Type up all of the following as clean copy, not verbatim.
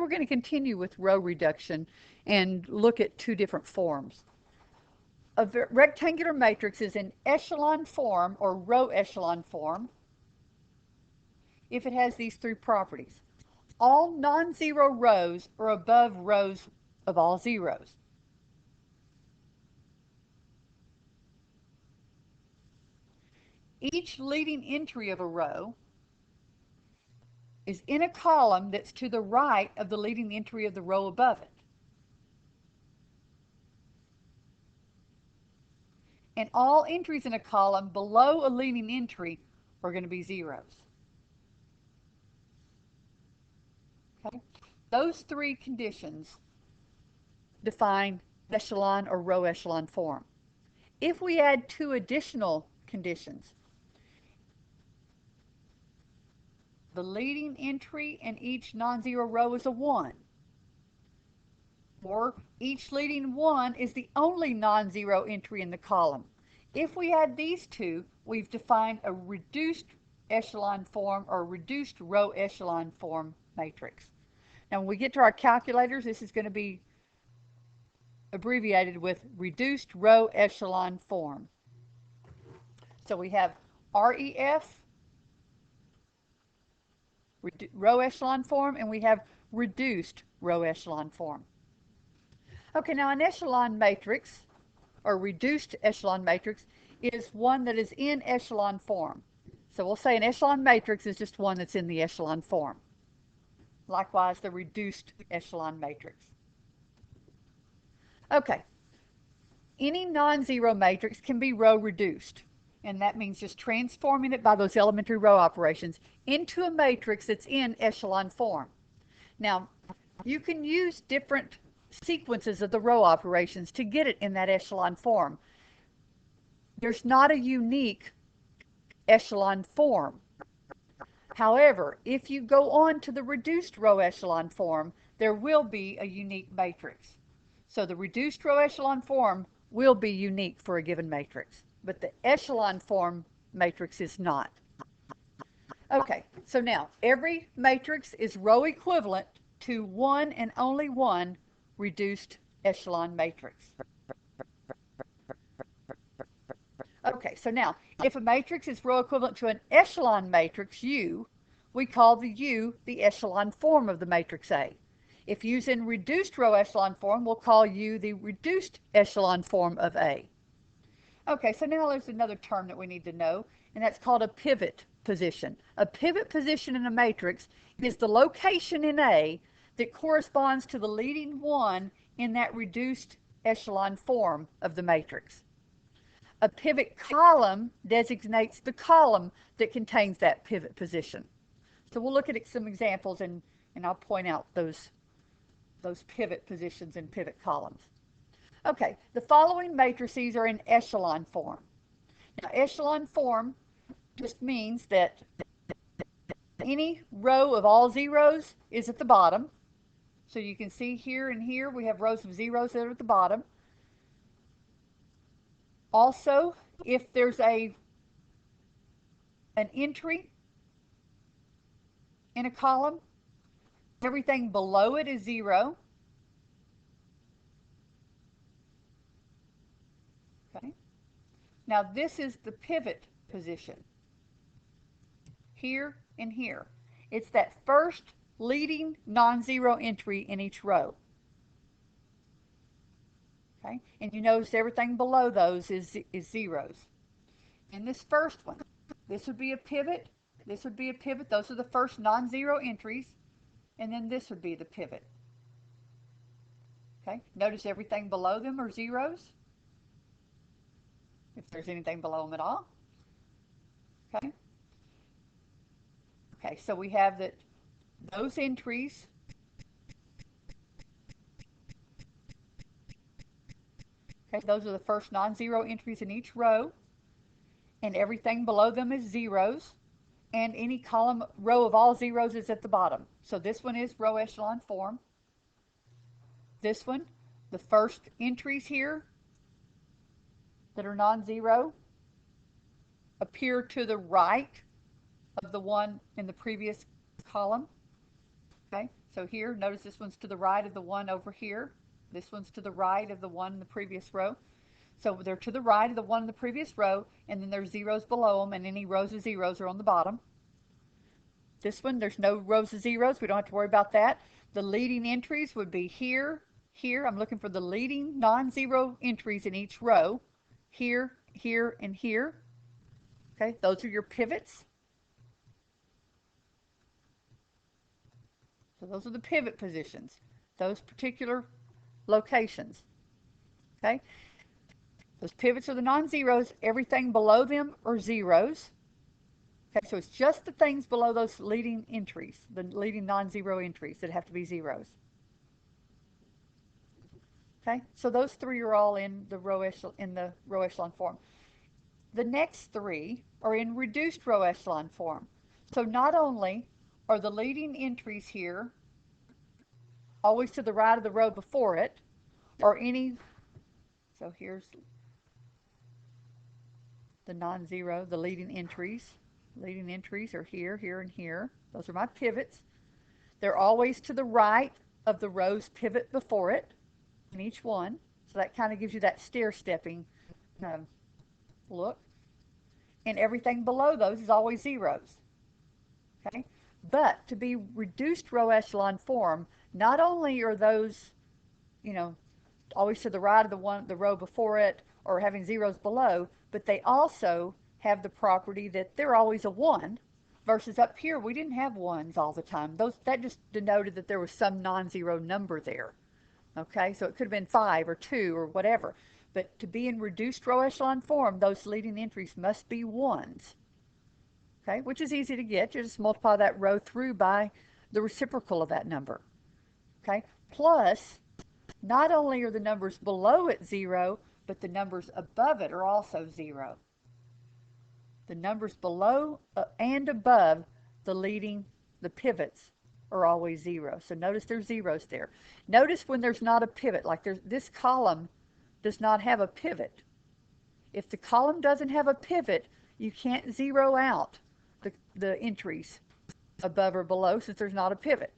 we're going to continue with row reduction and look at two different forms. A rectangular matrix is in echelon form or row echelon form if it has these three properties. All non-zero rows are above rows of all zeros. Each leading entry of a row is in a column that's to the right of the leading entry of the row above it. And all entries in a column below a leading entry are going to be zeros. Okay? Those three conditions define echelon or row echelon form. If we add two additional conditions, the leading entry in each non-zero row is a 1, or each leading 1 is the only non-zero entry in the column. If we add these two, we've defined a reduced echelon form or reduced row echelon form matrix. Now when we get to our calculators, this is going to be abbreviated with reduced row echelon form. So we have REF, row echelon form, and we have reduced row echelon form. Okay, now an echelon matrix, or reduced echelon matrix, is one that is in echelon form. So we'll say an echelon matrix is just one that's in the echelon form. Likewise, the reduced echelon matrix. Okay, any non-zero matrix can be row reduced, and that means just transforming it by those elementary row operations into a matrix that's in echelon form. Now, you can use different sequences of the row operations to get it in that echelon form. There's not a unique echelon form. However, if you go on to the reduced row echelon form, there will be a unique matrix. So the reduced row echelon form will be unique for a given matrix, but the echelon form matrix is not. Okay, so now every matrix is row equivalent to one and only one reduced echelon matrix. Okay, so now if a matrix is row equivalent to an echelon matrix U, we call the U the echelon form of the matrix A. If U's in reduced row echelon form, we'll call U the reduced echelon form of A. Okay, so now there's another term that we need to know, and that's called a pivot position. A pivot position in a matrix is the location in A that corresponds to the leading one in that reduced echelon form of the matrix. A pivot column designates the column that contains that pivot position. So we'll look at some examples, and I'll point out those pivot positions and pivot columns. Okay, the following matrices are in echelon form. Now, echelon form just means that any row of all zeros is at the bottom. So you can see here and here we have rows of zeros that are at the bottom. Also, if there's an entry in a column, everything below it is 0. Okay. Now this is the pivot position. Here and here. It's that first leading non-zero entry in each row. Okay. And you notice everything below those is zeros. And this first one, this would be a pivot. This would be a pivot. Those are the first non-zero entries. And then this would be the pivot. Okay, notice everything below them are zeros, if there's anything below them at all. Okay. Okay, so we have that those entries those are the first non-zero entries in each row, and everything below them is zeros, and any column row of all zeros is at the bottom. So this one is row echelon form. This one, the first entries here that are non-zero appear to the right of the one in the previous column. Okay, So here, notice this one's to the right of the one over here. This one's to the right of the one in the previous row. So they're to the right of the one in the previous row, and then there's zeros below them, and any rows of zeros are on the bottom. This one, there's no rows of zeros. We don't have to worry about that. The leading entries would be here, here. I'm looking for the leading non-zero entries in each row. Here, here, and here. Okay, those are your pivots. So those are the pivot positions, those particular locations. Okay, those pivots are the non-zeros. Everything below them are zeros. Okay, so it's just the things below those leading entries, the leading non-zero entries that have to be zeros. Okay, so those three are all in the row echelon form. The next three are in reduced row echelon form. So not only are the leading entries here always to the right of the row before it, or any, so here's the non-zero, the leading entries. Leading entries are here, here, and here. Those are my pivots. They're always to the right of the row's pivot before it in each one. So that kind of gives you that stair-stepping look. And everything below those is always zeros. Okay? But to be reduced row echelon form, not only are those, always to the right of the row before it or having zeros below, but they also have the property that they're always a 1, versus up here we didn't have 1s all the time. That just denoted that there was some non-zero number there. Okay, so it could have been 5 or 2 or whatever. But to be in reduced row echelon form, those leading entries must be 1s. Okay, which is easy to get. You just multiply that row through by the reciprocal of that number. Okay, plus not only are the numbers below it 0, but the numbers above it are also 0. The numbers below and above the pivots are always 0. So notice there's zeros there. Notice when there's not a pivot, like this column does not have a pivot. If the column doesn't have a pivot, you can't zero out the entries above or below since there's not a pivot.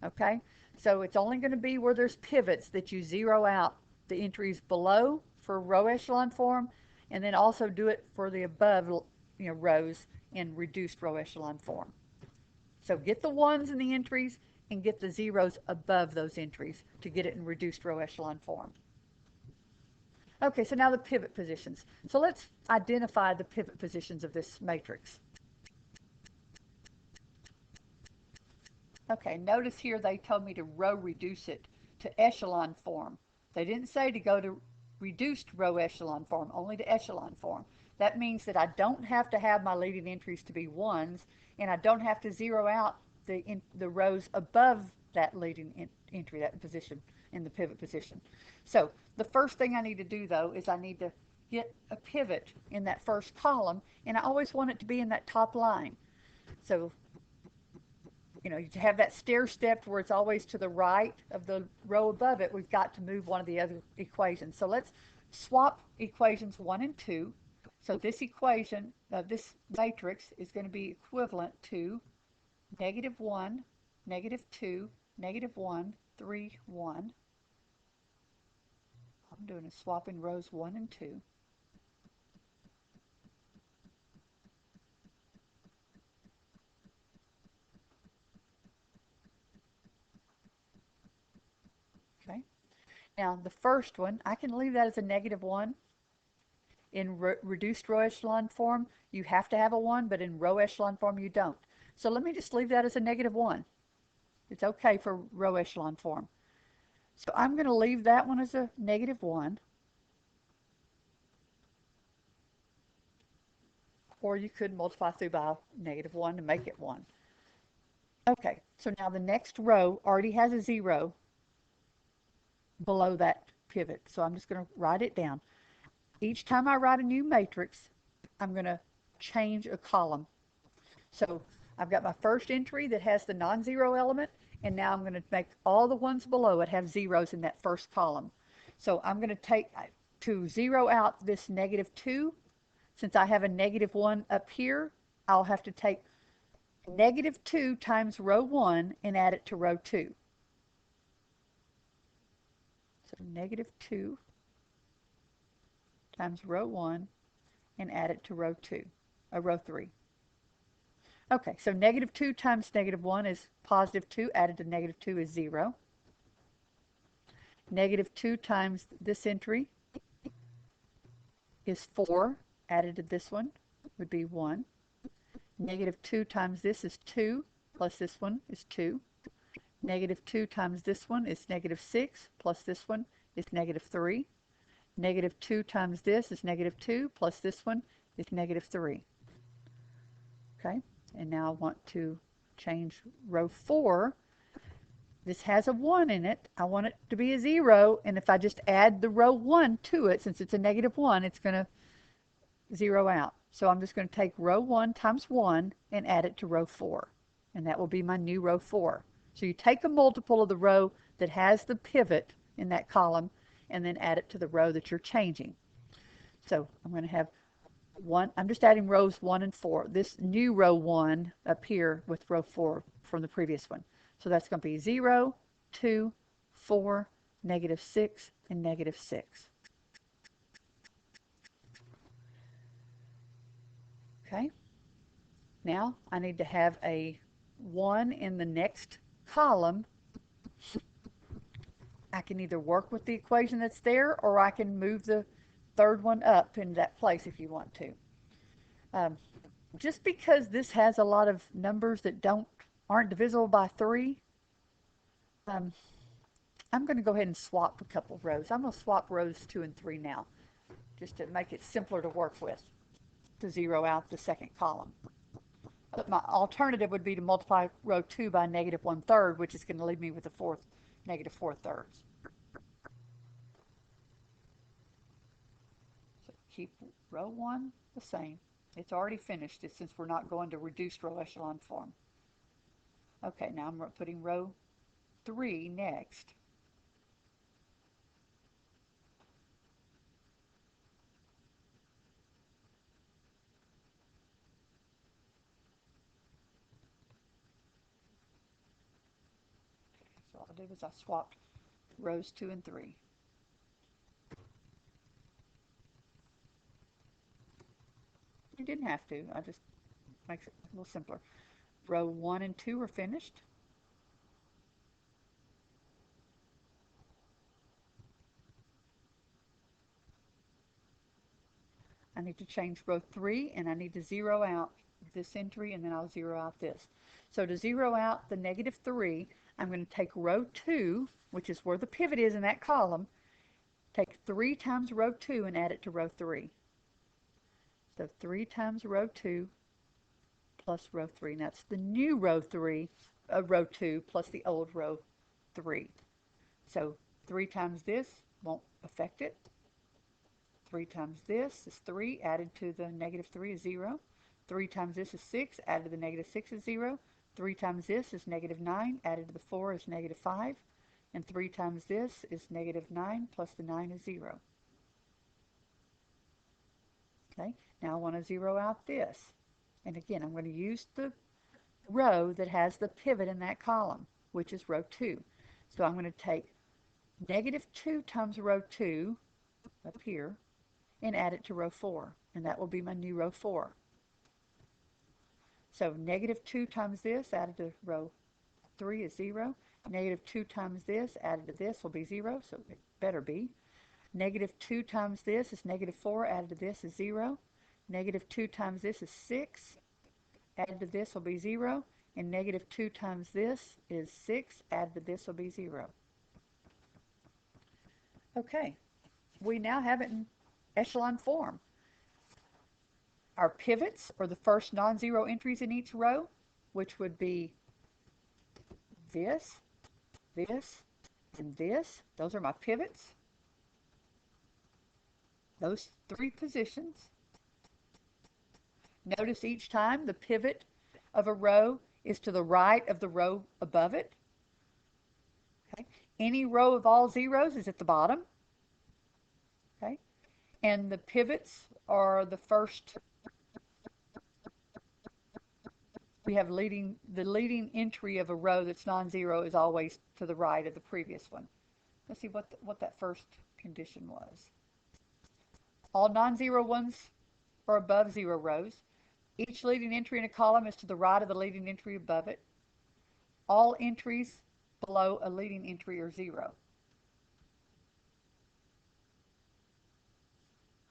Okay, so it's only going to be where there's pivots that you zero out the entries below for row echelon form, and then also do it for the above rows in reduced row echelon form. So get the 1s in the entries and get the zeros above those entries to get it in reduced row echelon form. Okay, so now the pivot positions. So let's identify the pivot positions of this matrix. Okay, notice here they told me to row reduce it to echelon form. They didn't say to go to reduced row echelon form, only to echelon form. That means that I don't have to have my leading entries to be 1s, and I don't have to zero out the rows above that leading entry, that position in the pivot position. So the first thing I need to do, though, is I need to get a pivot in that first column, and I always want it to be in that top line. So you have that stair step where it's always to the right of the row above it, we've got to move one of the other equations. So let's swap equations 1 and 2. So this equation, this matrix is going to be equivalent to -1, -2, -1, 3, 1. I'm doing a swap in rows 1 and 2. Okay. Now the first one, I can leave that as a -1. In reduced row echelon form, you have to have a 1, but in row echelon form, you don't. So let me just leave that as a -1. It's okay for row echelon form. So I'm going to leave that one as a -1. Or you could multiply through by -1 to make it 1. Okay, so now the next row already has a 0 below that pivot. So I'm just going to write it down. Each time I write a new matrix, I'm going to change a column. So I've got my first entry that has the non-zero element, and now I'm going to make all the ones below it have zeros in that first column. So I'm going to zero out this -2, since I have a -1 up here, I'll have to take negative 2 times row 1 and add it to row 2. So negative 2 times row 1 and add it to row 2, row 3. Okay, so negative 2 times negative 1 is positive 2, added to negative 2 is 0. Negative 2 times this entry is 4, added to this one would be 1. Negative 2 times this is 2, plus this one is 2. Negative 2 times this one is negative 6, plus this one is negative 3. Negative 2 times this is negative 2, plus this one is negative 3. Okay, and now I want to change row 4. This has a 1 in it. I want it to be a 0, and if I just add the row 1 to it, since it's a negative 1, it's going to 0 out. So I'm just going to take row 1 times 1 and add it to row 4, and that will be my new row 4. So you take a multiple of the row that has the pivot in that column and then add it to the row that you're changing. So I'm going to have I'm just adding rows 1 and 4. This new row 1 up here with row 4 from the previous one. So that's going to be 0, 2, 4, negative 6, and negative 6. Okay. Now I need to have a 1 in the next column. I can either work with the equation that's there, or I can move the third one up in that place if you want to. Just because this has a lot of numbers that aren't divisible by 3, I'm going to go ahead and swap a couple of rows. I'm going to swap rows 2 and 3 now, just to make it simpler to work with, to 0 out the second column. But my alternative would be to multiply row 2 by negative 1/3, which is going to leave me with a negative 4/3. So keep row 1 the same. It's already finished since we're not going to reduced row echelon form. Okay, now I'm putting row 3 next. So all I did was I swapped rows 2 and 3. You didn't have to. I just makes it a little simpler. Row 1 and 2 are finished. I need to change row 3, and I need to 0 out this entry, and then I'll 0 out this. So to 0 out the negative 3, I'm going to take row 2, which is where the pivot is in that column, take 3 times row 2 and add it to row 3. So 3 times row 2 plus row 3. And that's the new row 2 plus the old row 3. So 3 times this won't affect it. 3 times this is 3, added to the negative 3 is 0. 3 times this is 6, added to the negative 6 is 0. 3 times this is negative 9, added to the 4 is negative 5. And 3 times this is negative 9 plus the 9 is 0. Okay, now I want to 0 out this. And again, I'm going to use the row that has the pivot in that column, which is row 2. So I'm going to take negative 2 times row 2 up here and add it to row 4, and that will be my new row 4. So negative 2 times this added to row 3 is 0. Negative 2 times this added to this will be 0, so it better be. Negative 2 times this is negative 4, added to this is 0. Negative 2 times this is 6, added to this will be 0. And negative 2 times this is 6, added to this will be 0. Okay, we now have it in echelon form. Our pivots are the first non-zero entries in each row, which would be this, this, and this. Those are my pivots. Those 3 positions. Notice each time the pivot of a row is to the right of the row above it. Okay. Any row of all zeros is at the bottom. Okay. And the pivots are the first we have the leading entry of a row that's non-zero is always to the right of the previous one. Let's see what that first condition was. All non-zero ones are above zero rows. Each leading entry in a column is to the right of the leading entry above it. All entries below a leading entry are zero.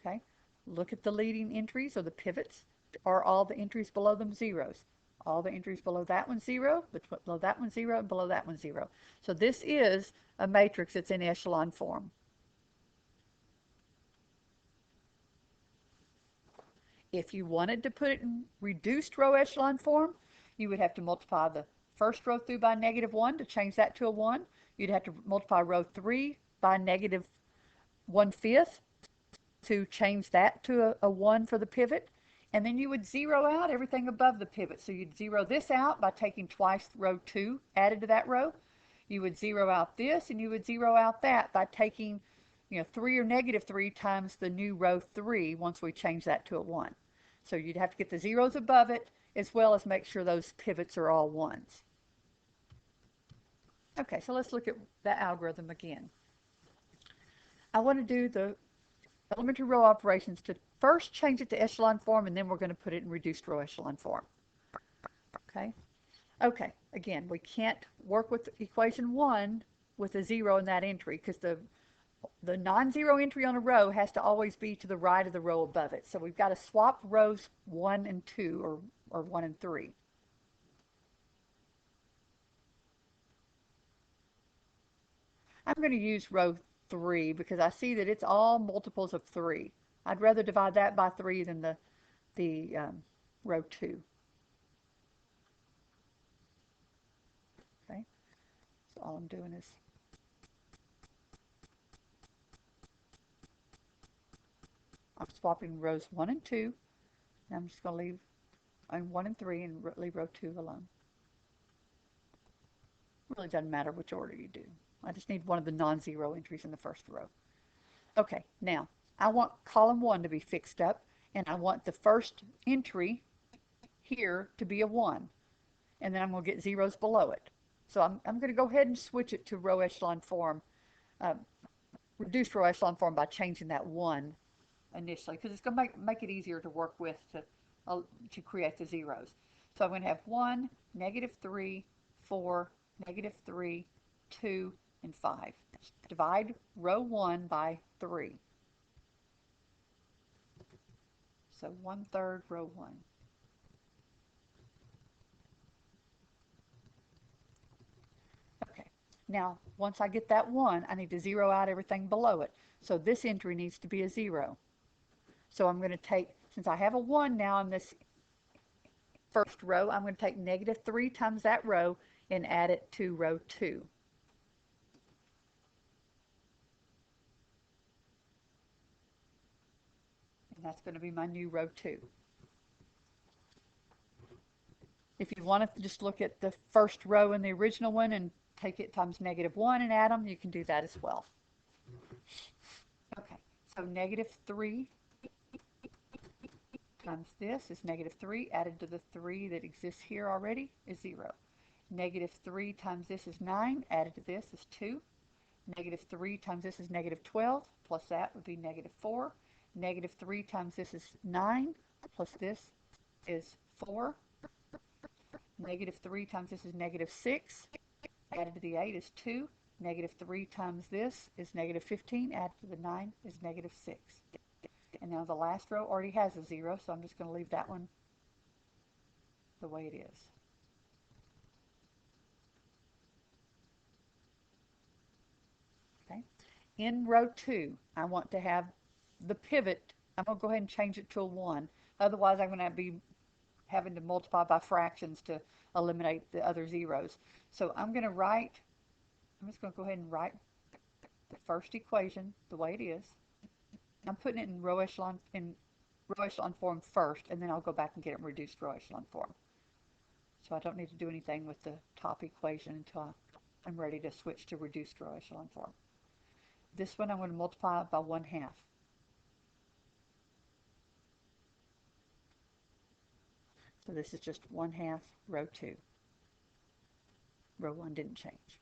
Okay, look at the leading entries or the pivots. Are all the entries below them zeros? All the entries below that one zero, below that one zero, and below that one zero. So this is a matrix that's in echelon form. If you wanted to put it in reduced row echelon form, you would have to multiply the first row through by -1 to change that to a 1. You'd have to multiply row 3 by -1/5 to change that to a 1 for the pivot. And then you would zero out everything above the pivot. So you'd zero this out by taking twice row 2 added to that row. You would zero out this, and you would zero out that by taking 3 or -3 times the new row 3 once we change that to a 1. So you'd have to get the zeros above it as well as make sure those pivots are all 1s. Okay, so let's look at that algorithm again. I want to do the elementary row operations to first change it to echelon form, and then we're going to put it in reduced row echelon form. Okay, again, we can't work with equation 1 with a 0 in that entry because the non-zero entry on a row has to always be to the right of the row above it. So we've got to swap rows 1 and 2 or 1 and 3. I'm going to use row 3 because I see that it's all multiples of 3. I'd rather divide that by 3 than the row 2. Okay, so all I'm doing is I'm swapping rows 1 and 2, and I'm just going to leave 1 and 3 and leave row 2 alone. It really doesn't matter which order you do. I just need one of the non-zero entries in the first row. Okay, now I want column 1 to be fixed up, and I want the first entry here to be a 1, and then I'm going to get zeros below it. So I'm going to go ahead and switch it to row echelon form, reduced row echelon form by changing that 1 initially, because it's going to make it easier to work with to create the zeros. So I'm going to have 1, -3, 4, -3, 2, and 5. Divide row 1 by 3. So 1/3 row 1. Okay, now once I get that 1, I need to zero out everything below it. So this entry needs to be a 0. So I'm going to take, since I have a 1 now in this first row, I'm going to take -3 times that row and add it to row 2. And that's going to be my new row 2. If you want to just look at the first row in the original one and take it times -1 and add them, you can do that as well. Okay, so -3 times this is -3 added to the 3 that exists here already is 0. -3 times this is 9 added to this is 2. -3 times this is -12 plus that would be -4. -3 times this is 9 plus this is 4. -3 times this is -6 added to the 8 is 2. -3 times this is -15 added to the 9 is -6. And now the last row already has a 0, so I'm just going to leave that one the way it is. Okay. In row 2, I want to have the pivot. I'm going to go ahead and change it to a 1. Otherwise, I'm going to be having to multiply by fractions to eliminate the other zeros. So I'm just going to go ahead and write the first equation the way it is. I'm putting it in row echelon form first, and then I'll go back and get it in reduced row echelon form. So I don't need to do anything with the top equation until I'm ready to switch to reduced row echelon form. This one I'm going to multiply by 1/2. So this is just 1/2 row 2. Row 1 didn't change.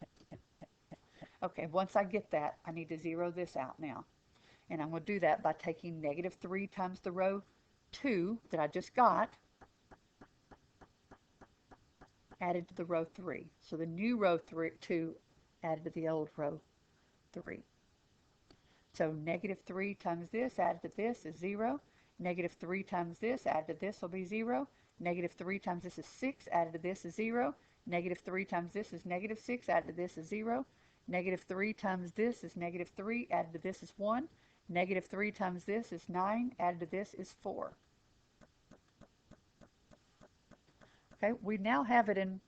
Okay, once I get that, I need to zero this out now. And I'm going to do that by taking -3 times the row 2 that I just got, added to the row 3. So the new row 2 added to the old row 3. So -3 times this added to this is 0. -3 times this added to this will be 0. -3 times this is 6, added to this is 0. -3 times this is -6, added to this is 0. -3 times this is -3, added to this is 1. -3 times this is 9, added to this is 4. Okay, we now have it in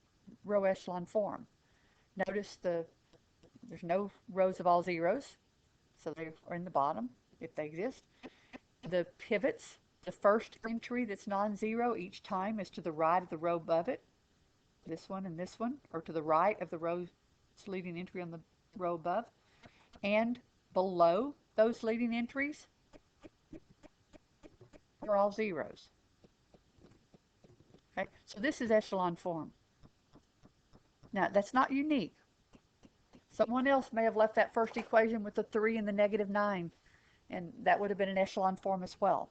row echelon form. Notice there's no rows of all zeros, so they are in the bottom if they exist. The pivots, the first entry that's non-zero each time is to the right of the row above it, this one and this one, or to the right of the row's leading entry on the row above, and below those leading entries are all zeros. Okay, so this is echelon form. Now that's not unique. Someone else may have left that first equation with the 3 and the -9, and that would have been an echelon form as well.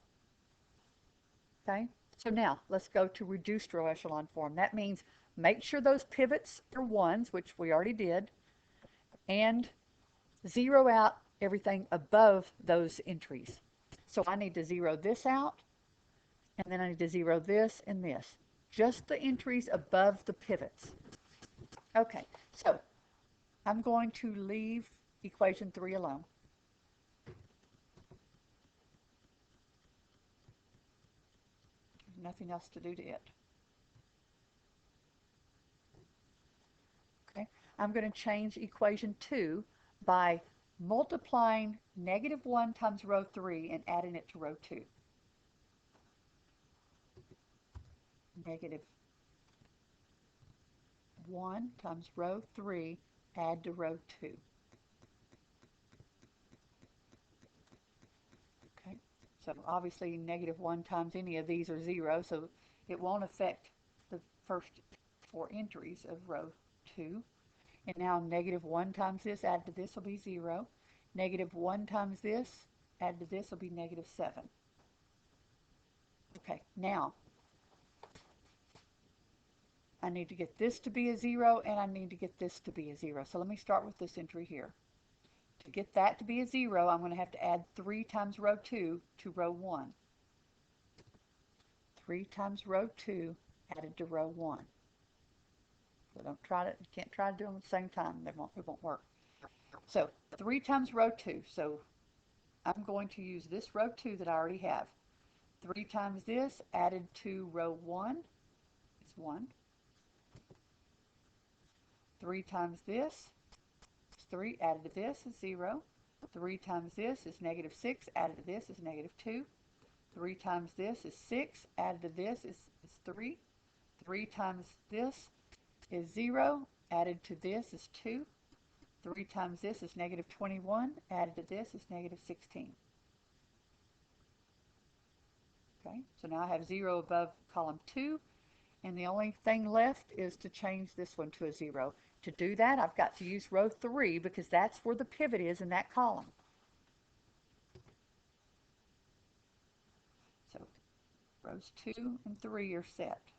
Okay, so now let's go to reduced row echelon form. That means make sure those pivots are 1s, which we already did, and zero out everything above those entries. So I need to zero this out, and then I need to zero this and this. Just the entries above the pivots. Okay, so I'm going to leave equation 3 alone. There's nothing else to do to it. Okay, I'm going to change equation 2 by multiplying -1 times row 3 and adding it to row 2. -1 times row 3, add to row 2. Okay, so obviously -1 times any of these are 0, so it won't affect the first 4 entries of row 2. And now -1 times this added to this will be 0. -1 times this added to this will be -7. Okay, now I need to get this to be a 0, and I need to get this to be a 0. So let me start with this entry here. To get that to be a 0, I'm going to have to add 3 times row 2 to row 1. 3 times row 2 added to row 1. So don't try to, you can't try to do them at the same time. It won't work. So 3 times row 2. So I'm going to use this row 2 that I already have. 3 times this added to row 1 is 1. 3 times this is 3, added to this is 0. 3 times this is -6, added to this is -2. 3 times this is 6, added to this is 3. 3 times this is 0, added to this is 2. 3 times this is -21, added to this is -16. Okay, so now I have 0 above column 2, and the only thing left is to change this one to a 0. To do that, I've got to use row 3 because that's where the pivot is in that column. So rows 2 and 3 are set.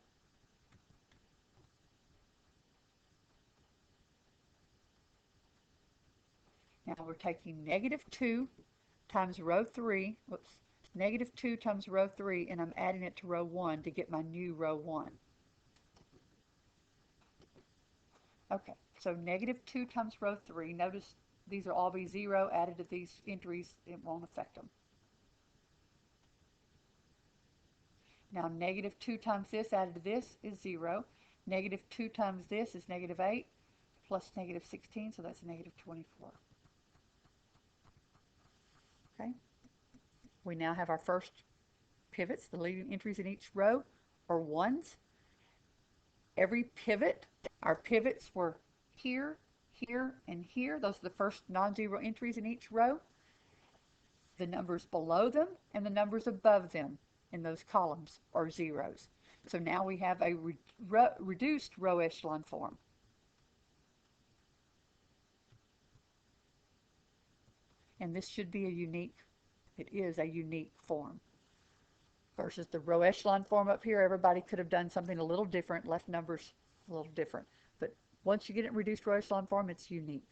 Now we're taking -2 times row 3, whoops, -2 times row 3, and I'm adding it to row 1 to get my new row 1. Okay, so -2 times row 3. Notice these will all be 0 added to these entries. It won't affect them. Now -2 times this added to this is 0. -2 times this is -8 plus -16, so that's -24. Okay, we now have our first pivots. The leading entries in each row are 1s. Every pivot, our pivots were here, here, and here. Those are the first non-zero entries in each row. The numbers below them and the numbers above them in those columns are zeros. So now we have a reduced row echelon form. And this should be it is a unique form. Versus the row echelon form up here, everybody could have done something a little different, left numbers a little different. But once you get it in reduced row echelon form, it's unique.